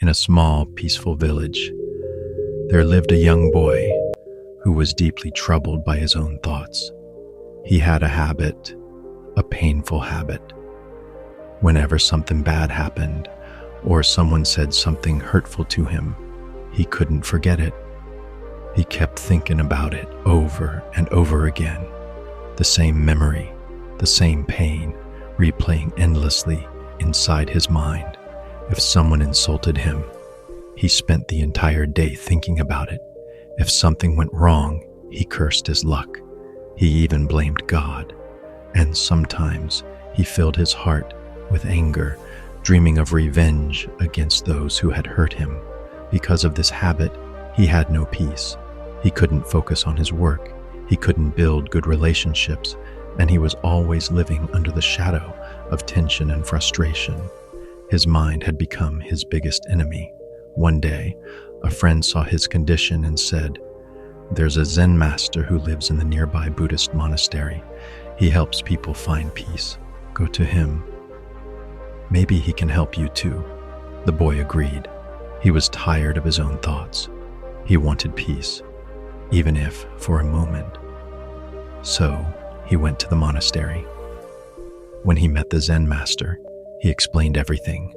In a small, peaceful village, there lived a young boy who was deeply troubled by his own thoughts. He had a habit, a painful habit. Whenever something bad happened or someone said something hurtful to him, he couldn't forget it. He kept thinking about it over and over again. The same memory, the same pain, replaying endlessly inside his mind. If someone insulted him, he spent the entire day thinking about it. If something went wrong, he cursed his luck. He even blamed God. And sometimes he filled his heart with anger, dreaming of revenge against those who had hurt him. Because of this habit, he had no peace. He couldn't focus on his work. He couldn't build good relationships, and he was always living under the shadow of tension and frustration. His mind had become his biggest enemy. One day, a friend saw his condition and said, "There's a Zen master who lives in the nearby Buddhist monastery. He helps people find peace. Go to him. Maybe he can help you too." The boy agreed. He was tired of his own thoughts. He wanted peace, even if for a moment. So he went to the monastery. When he met the Zen master, he explained everything,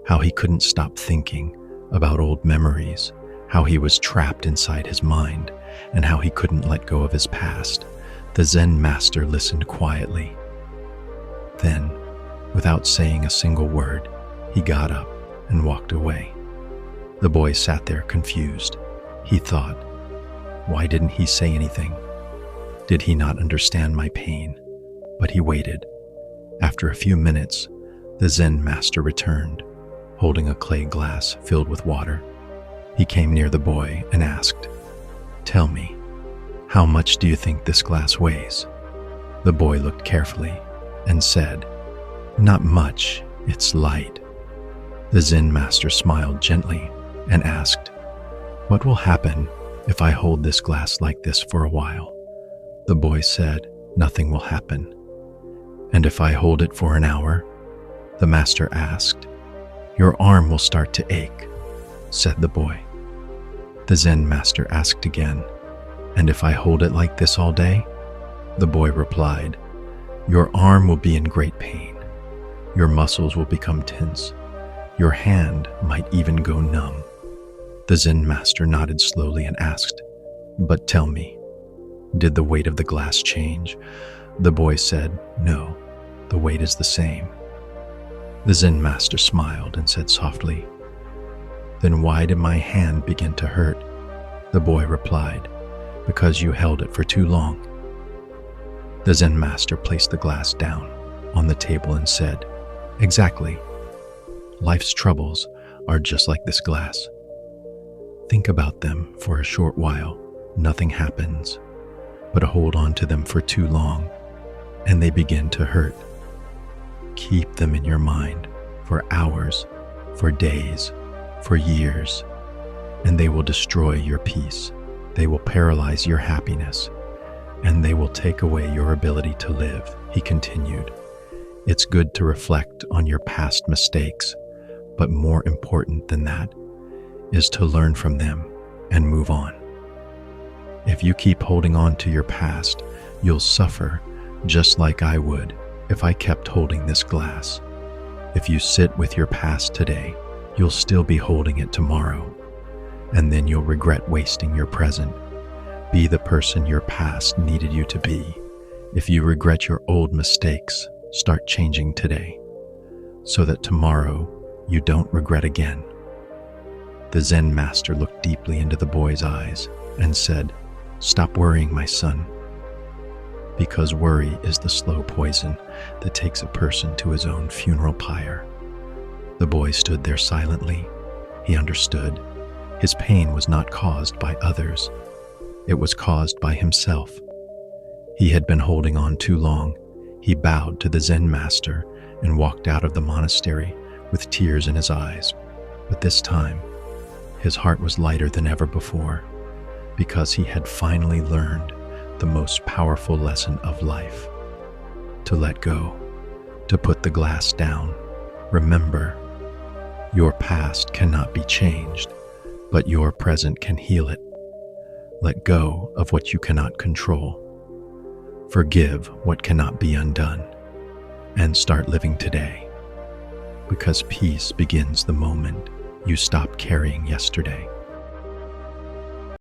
how he couldn't stop thinking about old memories, how he was trapped inside his mind, and how he couldn't let go of his past. The Zen master listened quietly. Then, without saying a single word, he got up and walked away. The boy sat there confused. He thought, why didn't he say anything? Did he not understand my pain? But he waited. After a few minutes, the Zen master returned, holding a clay glass filled with water. He came near the boy and asked, "Tell me, how much do you think this glass weighs?" The boy looked carefully and said, "Not much, it's light." The Zen master smiled gently and asked, "What will happen if I hold this glass like this for a while?" The boy said, "Nothing will happen." "And if I hold it for an hour?" The master asked. "Your arm will start to ache," said the boy. The Zen master asked again, "And if I hold it like this all day?" The boy replied, "Your arm will be in great pain. Your muscles will become tense. Your hand might even go numb." The Zen master nodded slowly and asked, "But tell me, did the weight of the glass change?" The boy said, "No, the weight is the same." The Zen master smiled and said softly, "Then why did my hand begin to hurt?" The boy replied, "Because you held it for too long." The Zen master placed the glass down on the table and said, "Exactly. Life's troubles are just like this glass. Think about them for a short while, nothing happens. But hold on to them for too long, and they begin to hurt. Keep them in your mind for hours, for days, for years, and they will destroy your peace. They will paralyze your happiness, and they will take away your ability to live," he continued. "It's good to reflect on your past mistakes, but more important than that is to learn from them and move on. If you keep holding on to your past, you'll suffer just like I would if I kept holding this glass. If you sit with your past today, you'll still be holding it tomorrow, and then you'll regret wasting your present. Be the person your past needed you to be. If you regret your old mistakes, start changing today, so that tomorrow you don't regret again." The Zen master looked deeply into the boy's eyes and said, "Stop worrying, my son, because worry is the slow poison that takes a person to his own funeral pyre." The boy stood there silently. He understood. His pain was not caused by others. It was caused by himself. He had been holding on too long. He bowed to the Zen master and walked out of the monastery with tears in his eyes. But this time, his heart was lighter than ever before, because he had finally learned the most powerful lesson of life: to let go, to put the glass down. Remember, Your past cannot be changed, but your present can heal it. Let go of what you cannot control. Forgive what cannot be undone, and start living today, because peace begins the moment you stop carrying yesterday.